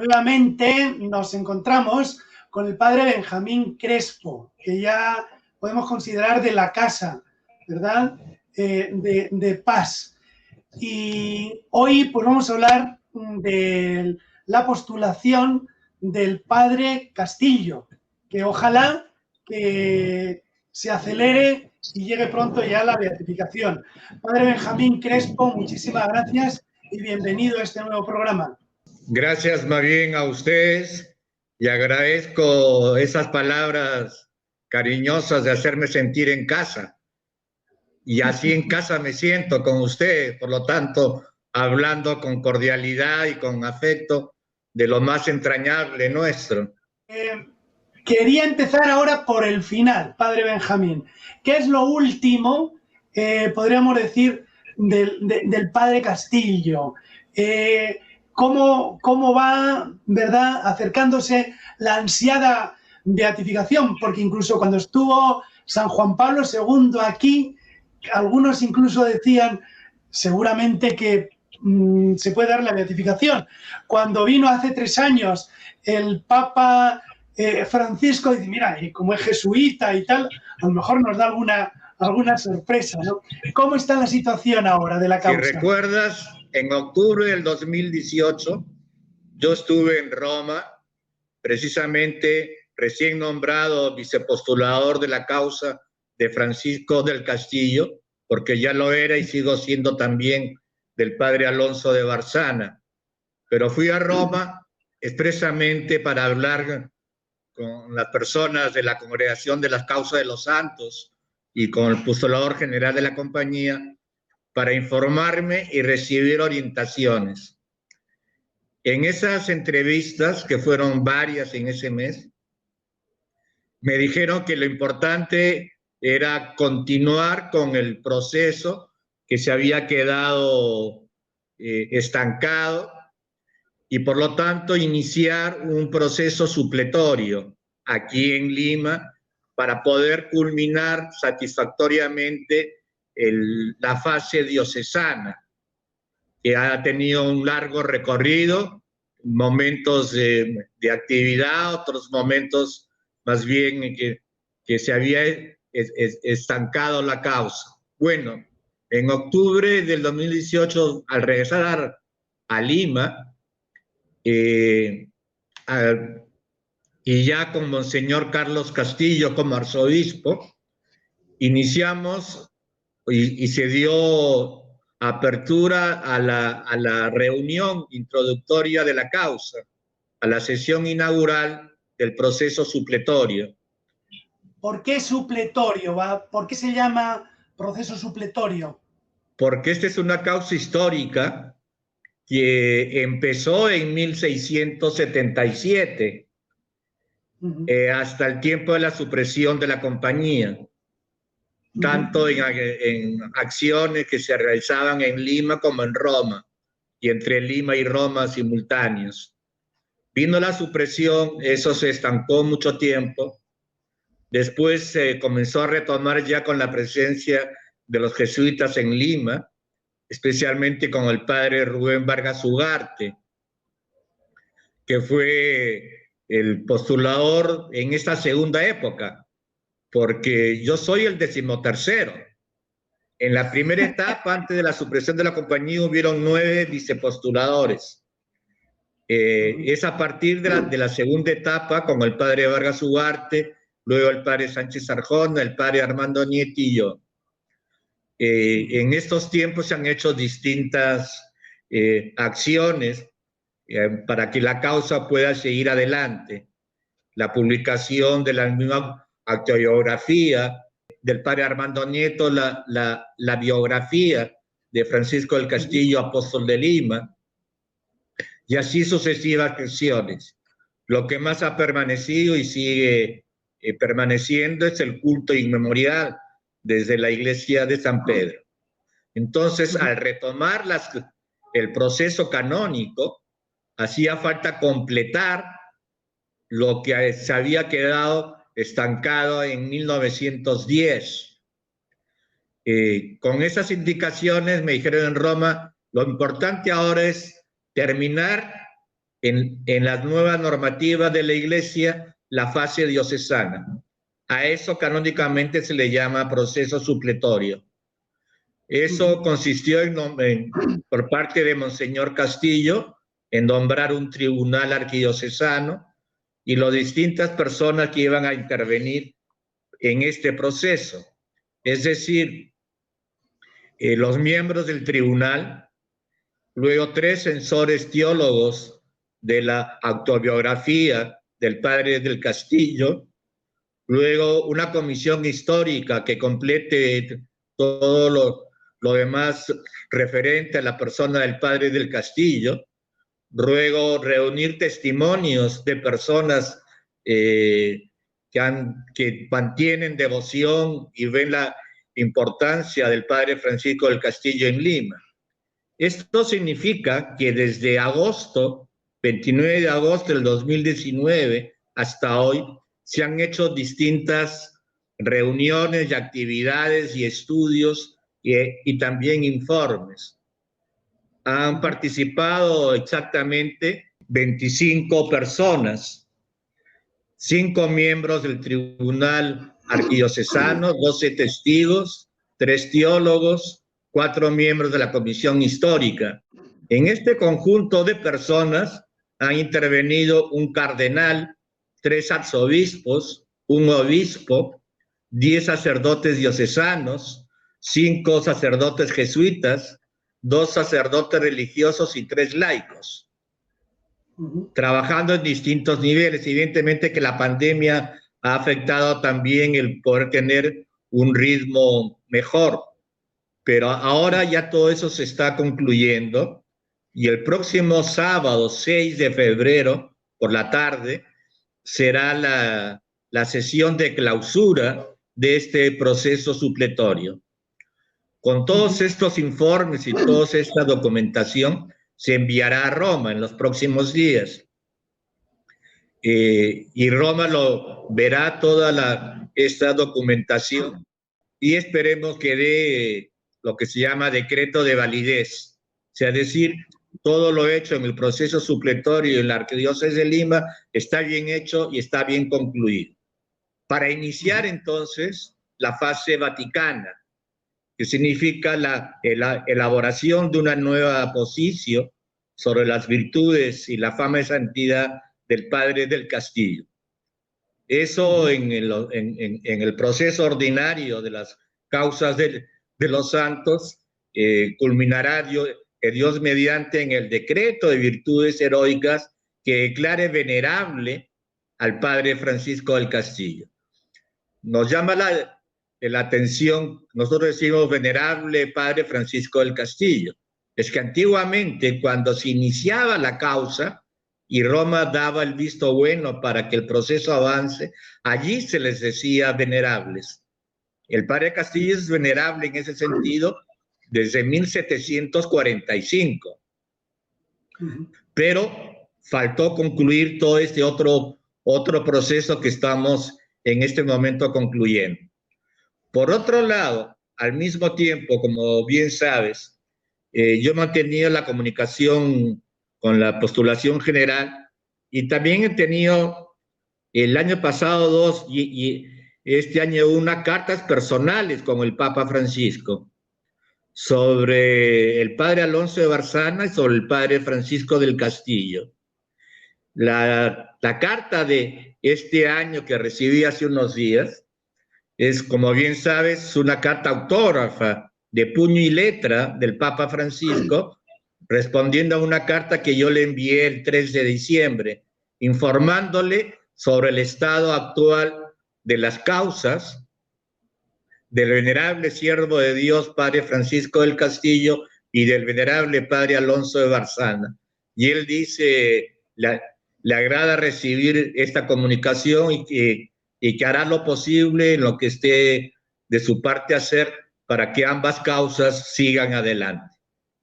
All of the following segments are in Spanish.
nuevamente nos encontramos con el padre Benjamín Crespo, que ya podemos considerar de la casa, ¿verdad? De Paz. Y hoy pues vamos a hablar de la postulación del padre Castillo, que ojalá que se acelere y llegue pronto ya la beatificación. Padre Benjamín Crespo, muchísimas gracias y bienvenido a este nuevo programa. Gracias más bien a ustedes y agradezco esas palabras cariñosas de hacerme sentir en casa. Y así en casa me siento con ustedes, por lo tanto, hablando con cordialidad y con afecto de lo más entrañable nuestro. Quería empezar ahora por el final, padre Benjamín. ¿Qué es lo último, podríamos decir, del padre Castillo? ¿Cómo va, verdad, acercándose la ansiada beatificación? Porque incluso cuando estuvo San Juan Pablo II aquí, algunos incluso decían seguramente que se puede dar la beatificación. Cuando vino hace 3 años el Papa Francisco, dice, mira, y como es jesuita y tal, a lo mejor nos da alguna sorpresa, ¿no? ¿Cómo está la situación ahora de la causa? Si recuerdas, en octubre del 2018, yo estuve en Roma, precisamente recién nombrado vicepostulador de la causa de Francisco del Castillo, porque ya lo era y sigo siendo también del padre Alonso de Barzana. Pero fui a Roma expresamente para hablar con las personas de la Congregación de las Causas de los Santos y con el postulador general de la compañía para informarme y recibir orientaciones. En esas entrevistas, que fueron varias en ese mes, me dijeron que lo importante era continuar con el proceso que se había quedado estancado y por lo tanto iniciar un proceso supletorio aquí en Lima para poder culminar satisfactoriamente la fase diocesana, que ha tenido un largo recorrido, momentos de actividad, otros momentos más bien que se había estancado la causa. Bueno, en octubre del 2018, al regresar a Lima, y ya con Monseñor Carlos Castillo como arzobispo, iniciamos y se dio apertura a la reunión introductoria de la causa, a la sesión inaugural del proceso supletorio. ¿Por qué supletorio? ¿Por qué se llama proceso supletorio? Porque esta es una causa histórica que empezó en 1677, hasta el tiempo de la supresión de la compañía, tanto en acciones que se realizaban en Lima como en Roma, y entre Lima y Roma simultáneos. Vino la supresión, eso se estancó mucho tiempo. Después se comenzó a retomar ya con la presencia de los jesuitas en Lima, especialmente con el padre Rubén Vargas Ugarte, que fue el postulador en esta segunda época, porque yo soy el 13º. En la primera etapa, antes de la supresión de la compañía, hubieron 9 vicepostuladores. Es a partir de la segunda etapa, con el padre Vargas Ugarte, luego el padre Sánchez Arjona, el padre Armando Nietti y yo. En estos tiempos se han hecho distintas acciones para que la causa pueda seguir adelante. La publicación de la misma autobiografía del padre Armando Nieto, la biografía de Francisco del Castillo, apóstol de Lima, y así sucesivas acciones. Lo que más ha permanecido y sigue permaneciendo es el culto inmemorial desde la iglesia de San Pedro. Entonces, al retomar el proceso canónico, hacía falta completar lo que se había quedado estancado en 1910. Con esas indicaciones me dijeron en Roma, lo importante ahora es terminar en la nueva normativa de la Iglesia la fase diocesana. A eso canónicamente se le llama proceso supletorio. Eso consistió por parte de Monseñor Castillo en nombrar un tribunal arquidiocesano y las distintas personas que iban a intervenir en este proceso. Es decir, los miembros del tribunal, luego 3 censores teólogos de la autobiografía del padre del Castillo, luego una comisión histórica que complete todo lo demás referente a la persona del padre del Castillo, luego reunir testimonios de personas que mantienen devoción y ven la importancia del padre Francisco del Castillo en Lima. Esto significa que desde agosto, 29 de agosto del 2019 hasta hoy, se han hecho distintas reuniones y actividades y estudios y también informes. Han participado exactamente 25 personas, 5 miembros del Tribunal Arquidiocesano, 12 testigos, 3 teólogos, 4 miembros de la Comisión Histórica. En este conjunto de personas han intervenido un cardenal, 3 arzobispos, un obispo, 10 sacerdotes diocesanos, 5 sacerdotes jesuitas, 2 sacerdotes religiosos y 3 laicos, trabajando en distintos niveles. Evidentemente que la pandemia ha afectado también el poder tener un ritmo mejor, pero ahora ya todo eso se está concluyendo y el próximo sábado 6 de febrero por la tarde será la sesión de clausura de este proceso supletorio. Con todos estos informes y toda esta documentación se enviará a Roma en los próximos días. Y Roma lo verá toda esta documentación y esperemos que dé lo que se llama decreto de validez. O sea, decir, todo lo hecho en el proceso supletorio en la Arquidiócesis de Lima está bien hecho y está bien concluido. Para iniciar entonces la fase vaticana, que significa la elaboración de una nueva posición sobre las virtudes y la fama de santidad del padre del Castillo. Eso en el proceso ordinario de las causas de los santos culminará Dios mediante en el decreto de virtudes heroicas que declare venerable al padre Francisco del Castillo. Nos llama la atención, nosotros decimos venerable padre Francisco del Castillo. Es que antiguamente cuando se iniciaba la causa y Roma daba el visto bueno para que el proceso avance, allí se les decía venerables. El padre Castillo es venerable en ese sentido desde 1745. Pero faltó concluir todo este otro proceso que estamos en este momento concluyendo. Por otro lado, al mismo tiempo, como bien sabes, yo he mantenido la comunicación con la postulación general y también he tenido el año pasado 2 y este año 1 cartas personales con el Papa Francisco sobre el padre Alonso de Barzana y sobre el padre Francisco del Castillo. La carta de este año que recibí hace unos días es, como bien sabes, una carta autógrafa de puño y letra del Papa Francisco, respondiendo a una carta que yo le envié el 3 de diciembre, informándole sobre el estado actual de las causas del venerable siervo de Dios, padre Francisco del Castillo, y del venerable padre Alonso de Barzana. Y él dice, le agrada recibir esta comunicación y que hará lo posible en lo que esté de su parte hacer para que ambas causas sigan adelante.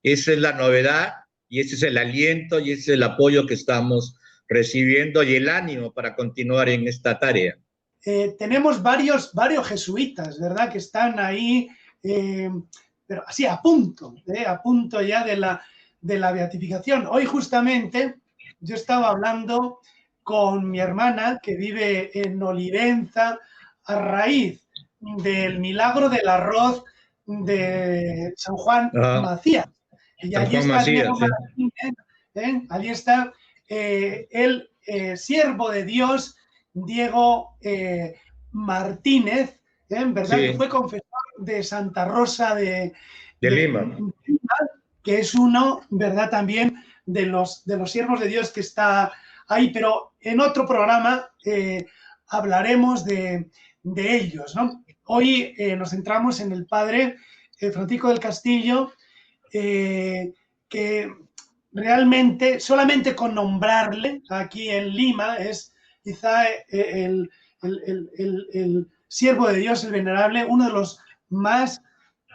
Esa es la novedad y ese es el aliento y ese es el apoyo que estamos recibiendo y el ánimo para continuar en esta tarea. Tenemos varios jesuitas, ¿verdad?, que están ahí, pero así a punto ya de la beatificación. Hoy justamente yo estaba hablando con mi hermana que vive en Olivenza a raíz del milagro del arroz de San Juan Macías. Y San allí Juan está Macías, Diego Martínez, allí está el siervo de Dios, Diego Martínez, ¿verdad? Sí. Que fue confesor de Santa Rosa de Lima, que es uno, ¿verdad? También de los siervos de Dios que está ahí, pero en otro programa hablaremos de ellos, ¿no? Hoy nos centramos en el padre Francisco del Castillo, que realmente, solamente con nombrarle aquí en Lima, es quizá el siervo de Dios, el venerable, uno de los más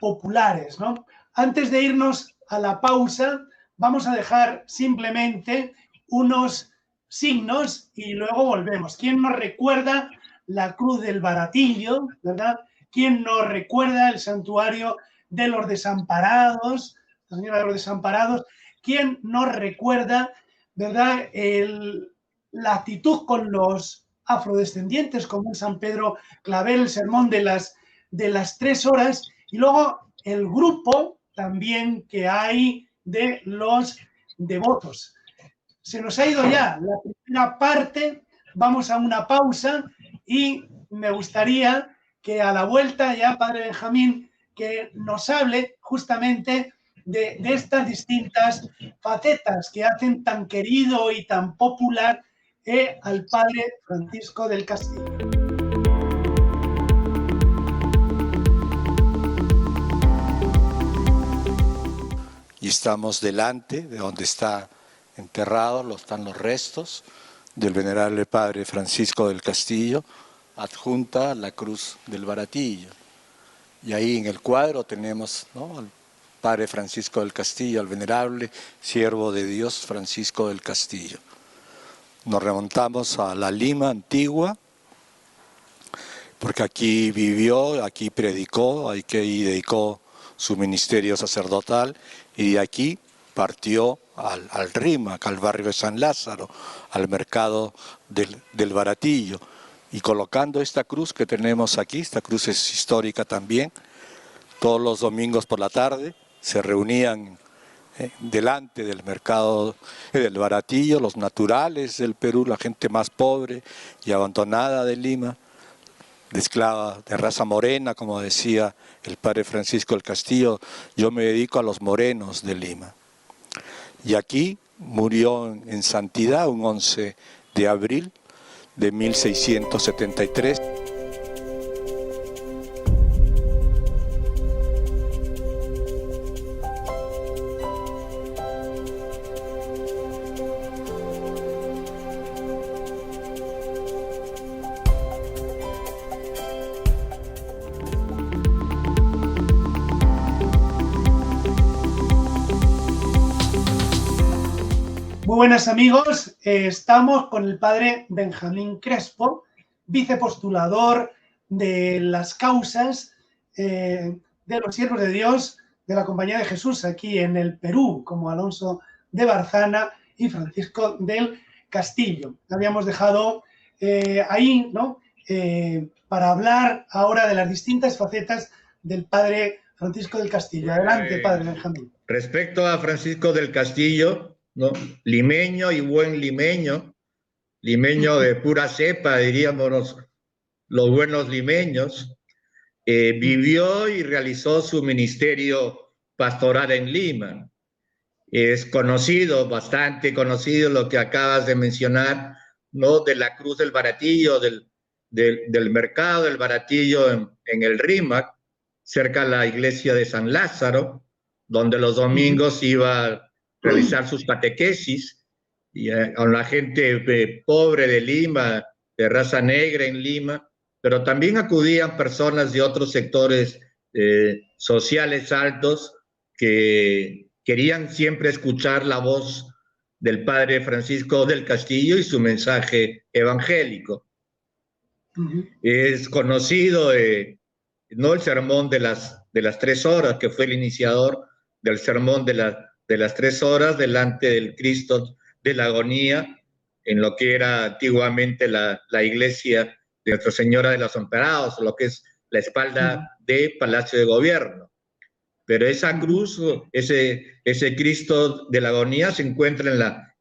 populares, ¿no? Antes de irnos a la pausa, vamos a dejar simplemente unos signos y luego volvemos. ¿Quién nos recuerda la cruz del Baratillo, verdad? ¿Quién nos recuerda el santuario de los desamparados, la señora de los desamparados? ¿Quién nos recuerda, verdad, la actitud con los afrodescendientes, como en San Pedro Clavel, el sermón de las 3 horas, y luego el grupo también que hay de los devotos? Se nos ha ido ya la primera parte, vamos a una pausa y me gustaría que a la vuelta ya, padre Benjamín, que nos hable justamente de estas distintas facetas que hacen tan querido y tan popular al padre Francisco del Castillo. Y estamos delante de donde está enterrado, están los restos del venerable padre Francisco del Castillo, adjunta la cruz del Baratillo. Y ahí en el cuadro tenemos, ¿no?, al padre Francisco del Castillo, al venerable siervo de Dios Francisco del Castillo. Nos remontamos a la Lima antigua, porque aquí vivió, aquí predicó, aquí dedicó su ministerio sacerdotal, y de aquí partió al Rímac, al barrio de San Lázaro, al mercado del Baratillo, y colocando esta cruz que tenemos aquí, esta cruz es histórica también. Todos los domingos por la tarde se reunían delante del mercado del Baratillo los naturales del Perú, la gente más pobre y abandonada de Lima, de esclava, de raza morena, como decía el padre Francisco del Castillo: yo me dedico a los morenos de Lima. Y aquí murió en santidad un 11 de abril de 1673. Muy buenas amigos, estamos con el padre Benjamín Crespo, vicepostulador de las causas de los siervos de Dios de la Compañía de Jesús aquí en el Perú, como Alonso de Barzana y Francisco del Castillo. Habíamos dejado ahí, ¿no?, para hablar ahora de las distintas facetas del padre Francisco del Castillo. Adelante, padre Benjamín. Respecto a Francisco del Castillo, ¿no?, limeño y buen limeño de pura cepa, diríamos los buenos limeños, vivió y realizó su ministerio pastoral en Lima. Es conocido, bastante conocido, lo que acabas de mencionar, ¿no?, de la cruz del Baratillo, del mercado del Baratillo en el Rímac, cerca de la iglesia de San Lázaro, donde los domingos iba a realizar sus catequesis, y con la gente pobre de Lima, de raza negra en Lima, pero también acudían personas de otros sectores sociales altos que querían siempre escuchar la voz del padre Francisco del Castillo y su mensaje evangélico. Es conocido, ¿no?, el sermón de las 3 horas, que fue el iniciador del sermón de las 3 horas delante del Cristo de la Agonía, en lo que era antiguamente la iglesia de Nuestra Señora de los Desamparados, lo que es la espalda de Palacio de Gobierno. Pero esa cruz, ese Cristo de la Agonía se encuentra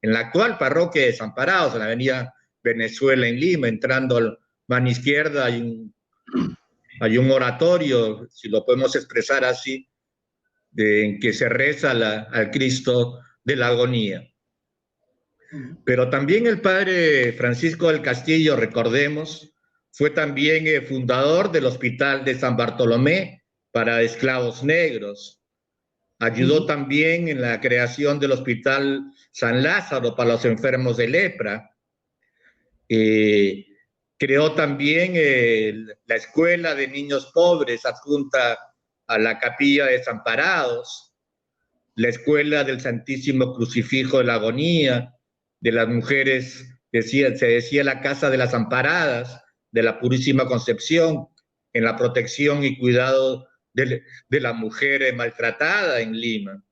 en la actual parroquia de Desamparados, en la avenida Venezuela en Lima. Entrando a la mano izquierda hay un oratorio, si lo podemos expresar así, en que se reza al Cristo de la Agonía. Pero también el padre Francisco del Castillo, recordemos, fue también fundador del Hospital de San Bartolomé para esclavos negros. Ayudó también en la creación del Hospital San Lázaro para los enfermos de lepra. Creó también la Escuela de Niños Pobres adjunta a la Capilla de Desamparados, la Escuela del Santísimo Crucifijo de la Agonía, de las mujeres, se decía la Casa de las Amparadas, de la Purísima Concepción, en la protección y cuidado de la mujer maltratada en Lima.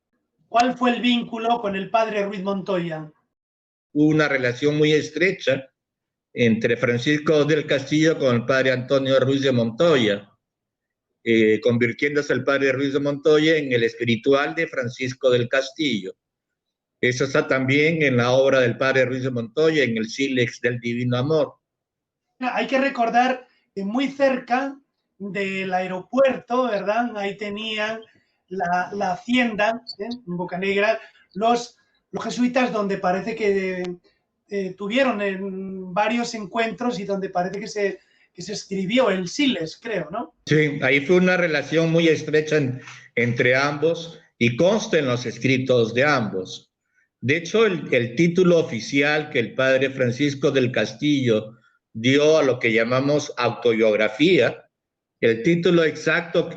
¿Cuál fue el vínculo con el padre Ruiz Montoya? Hubo una relación muy estrecha entre Francisco del Castillo con el padre Antonio Ruiz de Montoya, convirtiéndose el padre Ruiz de Montoya en el espiritual de Francisco del Castillo. Eso está también en la obra del padre Ruiz de Montoya, en el Sílex del Divino Amor. Hay que recordar que muy cerca del aeropuerto, ¿verdad? Ahí tenían la hacienda, en Bocanegra, los jesuitas, donde parece que tuvieron varios encuentros y donde parece que se escribió el Siles, creo, ¿no? Sí, ahí fue una relación muy estrecha entre ambos y consta en los escritos de ambos. De hecho, el título oficial que el padre Francisco del Castillo dio a lo que llamamos autobiografía, el título exacto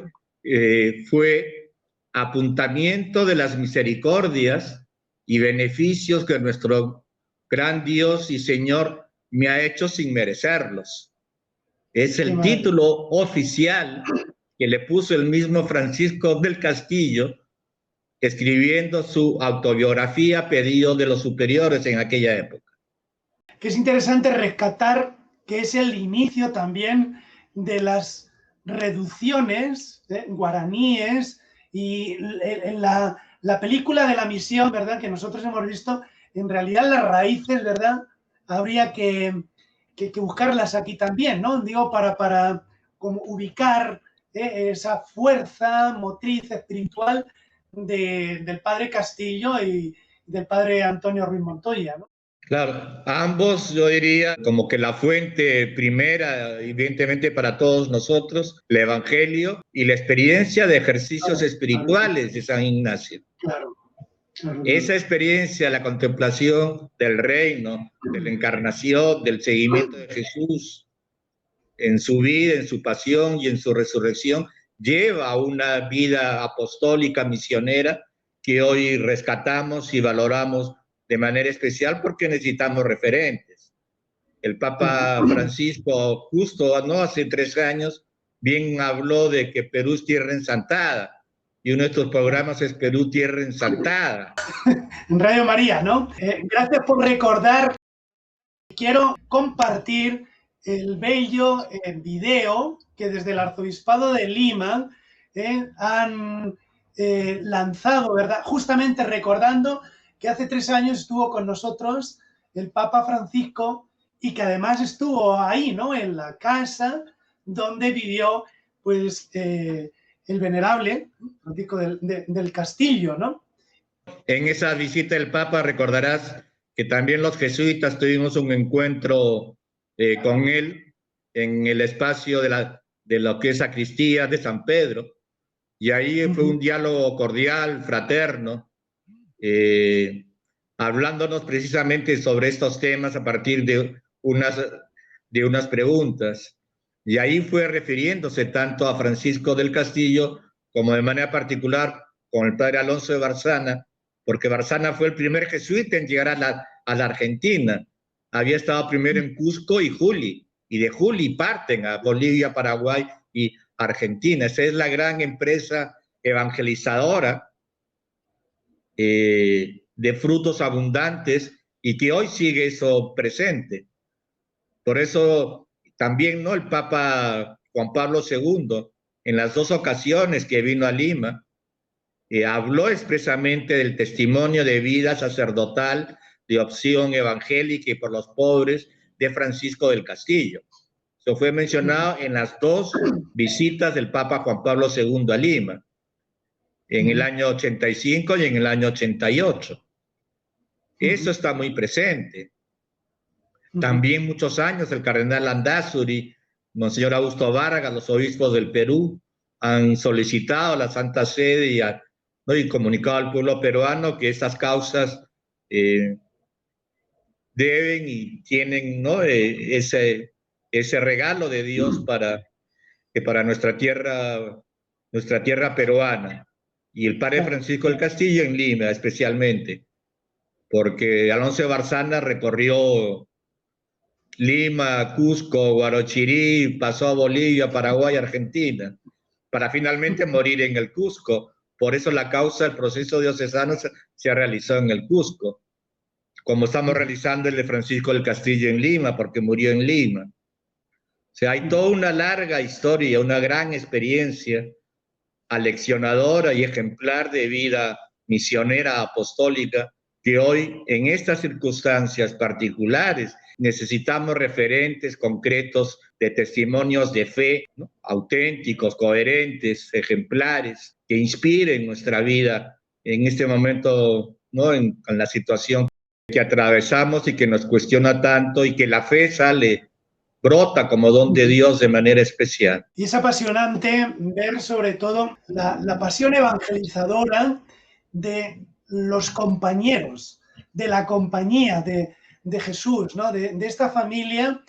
fue Apuntamiento de las misericordias y beneficios que nuestro gran Dios y Señor me ha hecho sin merecerlos. Es el título oficial que le puso el mismo Francisco del Castillo escribiendo su autobiografía a pedido de los superiores en aquella época. Que es interesante rescatar que es el inicio también de las reducciones guaraníes, y en la película de la misión, ¿verdad?, que nosotros hemos visto, en realidad las raíces, ¿verdad?, habría que buscarlas aquí también, ¿no? Digo, para como ubicar esa fuerza motriz espiritual del padre Castillo y del padre Antonio Ruiz Montoya, ¿no? Claro, ambos yo diría como que la fuente primera, evidentemente para todos nosotros, el Evangelio y la experiencia de ejercicios espirituales de San Ignacio. Claro. Esa experiencia, la contemplación del reino, de la encarnación, del seguimiento de Jesús en su vida, en su pasión y en su resurrección, lleva a una vida apostólica, misionera, que hoy rescatamos y valoramos de manera especial porque necesitamos referentes. El Papa Francisco, justo ¿no?, hace 3 años, bien habló de que Perú es tierra ensantada, y uno de estos programas es Perú Tierra Ensantada. En Radio María, ¿no? Gracias por recordar. Quiero compartir el bello video que desde el Arzobispado de Lima han lanzado, ¿verdad? Justamente recordando que hace 3 años estuvo con nosotros el Papa Francisco y que además estuvo ahí, ¿no?, en la casa donde vivió, pues, el venerable Francisco del Castillo, ¿no? En esa visita del Papa recordarás que también los jesuitas tuvimos un encuentro con él en el espacio de lo que es sacristía de San Pedro, y ahí fue un diálogo cordial, fraterno, hablándonos precisamente sobre estos temas a partir de unas preguntas. Y ahí fue refiriéndose tanto a Francisco del Castillo como de manera particular con el padre Alonso de Barzana, porque Barzana fue el primer jesuita en llegar a la Argentina. Había estado primero en Cusco y Juli, y de Juli parten a Bolivia, Paraguay y Argentina. Esa es la gran empresa evangelizadora de frutos abundantes y que hoy sigue eso presente. Por eso también, ¿no?, el Papa Juan Pablo II, en las 2 ocasiones que vino a Lima, habló expresamente del testimonio de vida sacerdotal, de opción evangélica y por los pobres de Francisco del Castillo. Eso fue mencionado en las 2 visitas del Papa Juan Pablo II a Lima, en el año 85 y en el año 88. Eso está muy presente. También muchos años el cardenal Landázuri, Monseñor Augusto Vargas, los obispos del Perú han solicitado a la Santa Sede y comunicado al pueblo peruano que estas causas deben y tienen, ¿no?, ese regalo de Dios para nuestra tierra peruana. Y el padre Francisco del Castillo en Lima especialmente, porque Alonso Barzana recorrió Lima, Cusco, Guarochirí, pasó a Bolivia, Paraguay, Argentina, para finalmente morir en el Cusco. Por eso la causa del proceso diocesano se realizó en el Cusco, como estamos realizando el de Francisco del Castillo en Lima, porque murió en Lima. O sea, hay toda una larga historia, una gran experiencia aleccionadora y ejemplar de vida misionera apostólica, que hoy, en estas circunstancias particulares, necesitamos referentes concretos de testimonios de fe, ¿no?, auténticos, coherentes, ejemplares, que inspiren nuestra vida en este momento, ¿no?, en la situación que atravesamos y que nos cuestiona tanto, y que la fe brota como don de Dios de manera especial. Y es apasionante ver sobre todo la pasión evangelizadora de los compañeros, de la compañía de Jesús, ¿no?, de esta familia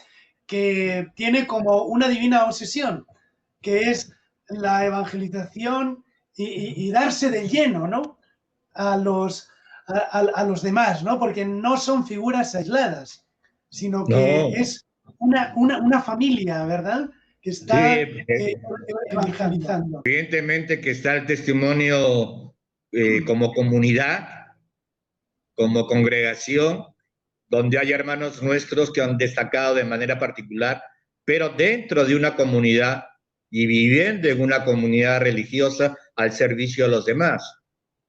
que tiene como una divina obsesión, que es la evangelización y darse de lleno, ¿no?, a los demás, ¿no?, porque no son figuras aisladas, sino que es una familia, ¿verdad?, que está evangelizando. Evidentemente que está el testimonio como comunidad, como congregación, donde hay hermanos nuestros que han destacado de manera particular, pero dentro de una comunidad y viviendo en una comunidad religiosa al servicio de los demás.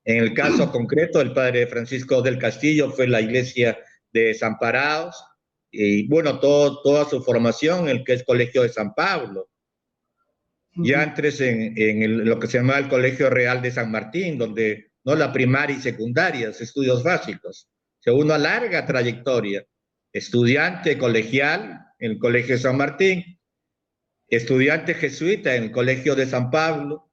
En el caso concreto, el padre Francisco del Castillo fue la iglesia de Desamparados, y bueno, toda su formación en el que es Colegio de San Pablo. Y antes en lo que se llama el Colegio Real de San Martín, donde, ¿no?, la primaria y secundaria, estudios básicos. O sea, una larga trayectoria. Estudiante colegial en el Colegio de San Martín, estudiante jesuita en el Colegio de San Pablo,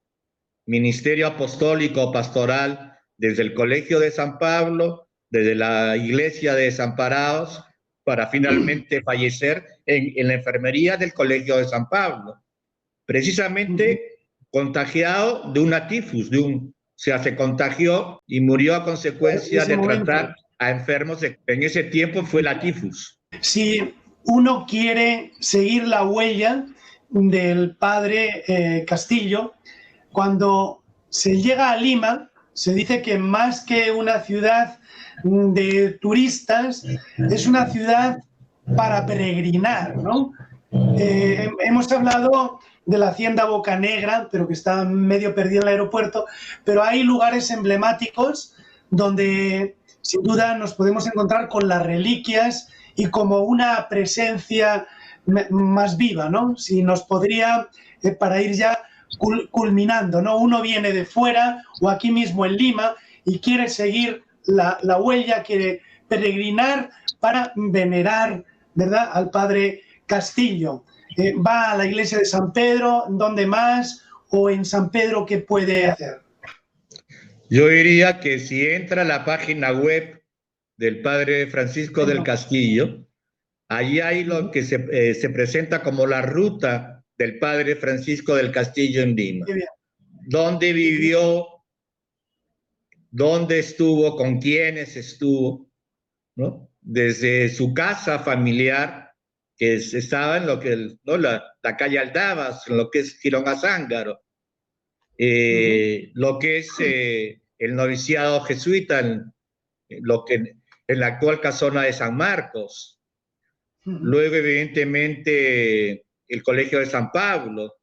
ministerio apostólico pastoral desde el Colegio de San Pablo, desde la iglesia de Desamparados, para finalmente fallecer en la enfermería del Colegio de San Pablo, precisamente contagiado de una tifus, o sea, se contagió y murió a consecuencia de tratar a enfermos. En ese tiempo fue la tifus. Si uno quiere seguir la huella del padre Castillo, cuando se llega a Lima, se dice que más que una ciudad de turistas, es una ciudad para peregrinar, ¿no? Hemos hablado de la hacienda Bocanegra, pero que está medio perdida en el aeropuerto, pero hay lugares emblemáticos donde sin duda nos podemos encontrar con las reliquias y como una presencia más viva, ¿no? Si nos podría, para ir ya culminando, ¿no? Uno viene de fuera o aquí mismo en Lima y quiere seguir la huella, quiere peregrinar para venerar, ¿verdad?, al padre Castillo. Va a la iglesia de San Pedro, ¿dónde más? O en San Pedro, ¿qué puede hacer? Yo diría que si entra a la página web del padre Francisco del Castillo, allí hay lo que se presenta como la ruta del padre Francisco del Castillo en Lima. Dónde vivió, dónde estuvo, con quiénes estuvo, ¿no? Desde su casa familiar, que estaba en lo que, ¿no?, la calle Aldabas, en lo que es Girón Azángaro, lo que es el noviciado jesuita, lo que en la actual casona de San Marcos. Luego, evidentemente, el Colegio de San Pablo,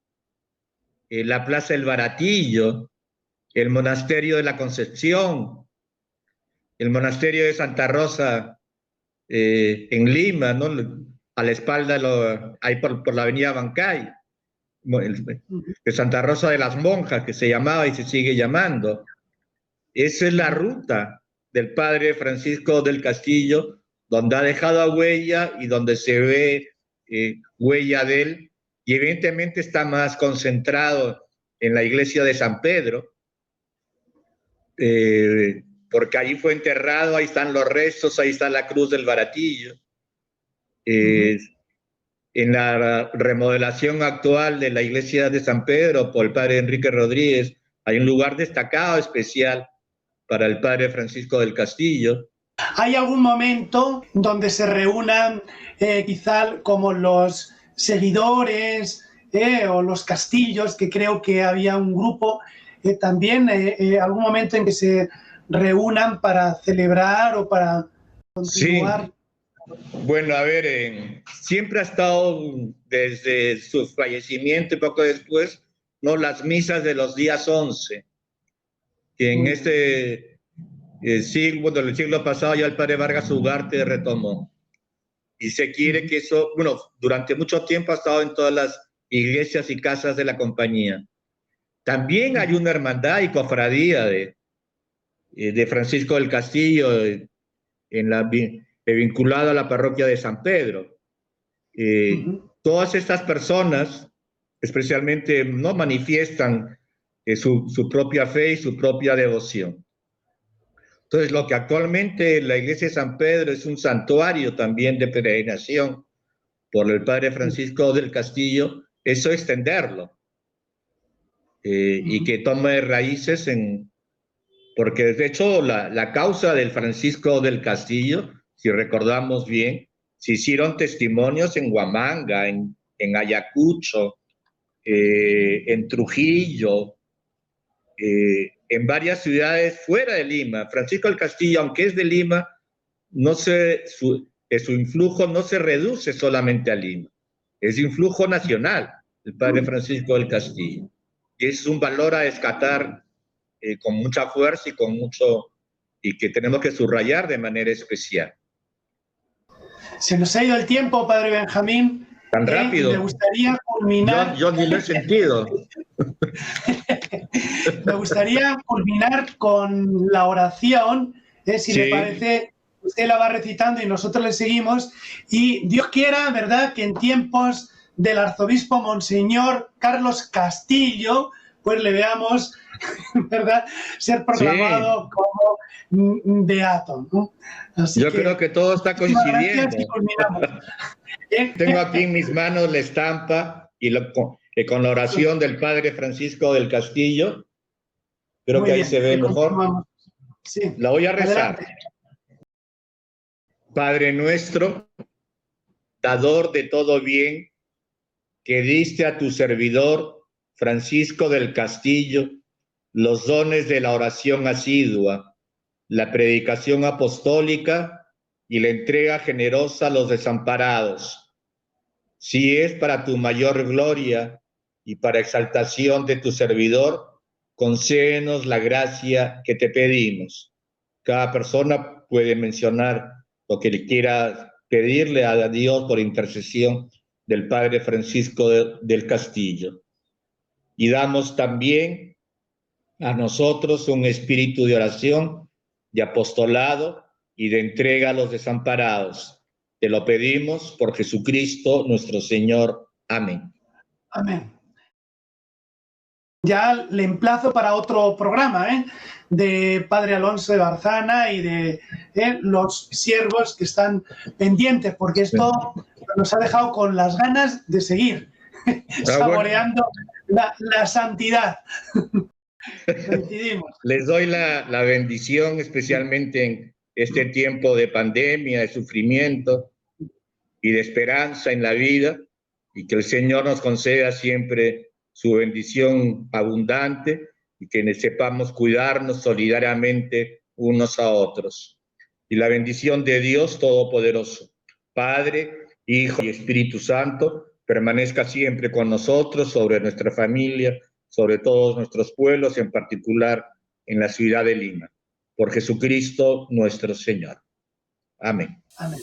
la Plaza del Baratillo, el Monasterio de la Concepción, el Monasterio de Santa Rosa en Lima, ¿no? A la espalda, ahí por la avenida Bancay, de Santa Rosa de las Monjas, que se llamaba y se sigue llamando. Esa es la ruta del padre Francisco del Castillo, donde ha dejado huella y donde se ve huella de él, y evidentemente está más concentrado en la iglesia de San Pedro, porque allí fue enterrado, ahí están los restos, ahí está la cruz del Baratillo. En la remodelación actual de la iglesia de San Pedro por el padre Enrique Rodríguez, hay un lugar destacado especial para el padre Francisco del Castillo. ¿Hay algún momento donde se reúnan quizá como los seguidores o los castillos, que creo que había un grupo también, algún momento en que se reúnan para celebrar o para continuar? Sí. Bueno, a ver, siempre ha estado desde su fallecimiento y poco después, ¿no? Las misas de los días 11, que en este siglo, bueno, el siglo pasado ya el padre Vargas Ugarte retomó. Y se quiere que eso, bueno, durante mucho tiempo ha estado en todas las iglesias y casas de la compañía. También hay una hermandad y cofradía de Francisco del Castillo vinculado a la parroquia de San Pedro. Todas estas personas, especialmente, no manifiestan su propia fe y su propia devoción. Entonces, lo que actualmente la iglesia de San Pedro es un santuario también de peregrinación por el padre Francisco del Castillo, eso extenderlo y que tome raíces porque de hecho la causa del Francisco del Castillo, si recordamos bien, se hicieron testimonios en Huamanga, en Ayacucho, en Trujillo, en varias ciudades fuera de Lima. Francisco del Castillo, aunque es de Lima, su influjo no se reduce solamente a Lima, es influjo nacional, el padre Francisco del Castillo. Y es un valor a rescatar con mucha fuerza y que tenemos que subrayar de manera especial. Se nos ha ido el tiempo, padre Benjamín. Tan rápido. Me gustaría culminar. Yo ni lo he sentido. Me gustaría culminar con la oración, si le parece, usted la va recitando y nosotros le seguimos. Y Dios quiera, ¿verdad?, que en tiempos del arzobispo Monseñor Carlos Castillo, pues le veamos, ¿verdad?, ser proclamado como beato, ¿no? Yo creo que todo está coincidiendo. Tengo aquí en mis manos la estampa y con la oración del padre Francisco del Castillo. Creo que ahí se ve mejor. Sí. La voy a rezar. Adelante. Padre nuestro, dador de todo bien, que diste a tu servidor Francisco del Castillo los dones de la oración asidua, la predicación apostólica y la entrega generosa a los desamparados. Si es para tu mayor gloria y para exaltación de tu servidor, concédenos la gracia que te pedimos. Cada persona puede mencionar lo que le quiera pedirle a Dios por intercesión del padre Francisco del Castillo. Y damos también a nosotros un espíritu de oración, de apostolado y de entrega a los desamparados. Te lo pedimos por Jesucristo nuestro Señor. Amén. Amén. Ya le emplazo para otro programa, de Padre Alonso de Barzana y de los siervos que están pendientes, porque esto nos ha dejado con las ganas de seguir saboreando la santidad. Coincidimos. Les doy la bendición, especialmente en este tiempo de pandemia, de sufrimiento y de esperanza en la vida, y que el Señor nos conceda siempre su bendición abundante y que sepamos cuidarnos solidariamente unos a otros. y la bendición de Dios Todopoderoso, Padre, Hijo y Espíritu Santo, permanezca siempre con nosotros, sobre nuestra familia, sobre todos nuestros pueblos, en particular en la ciudad de Lima. Por Jesucristo nuestro Señor. Amén. Amén.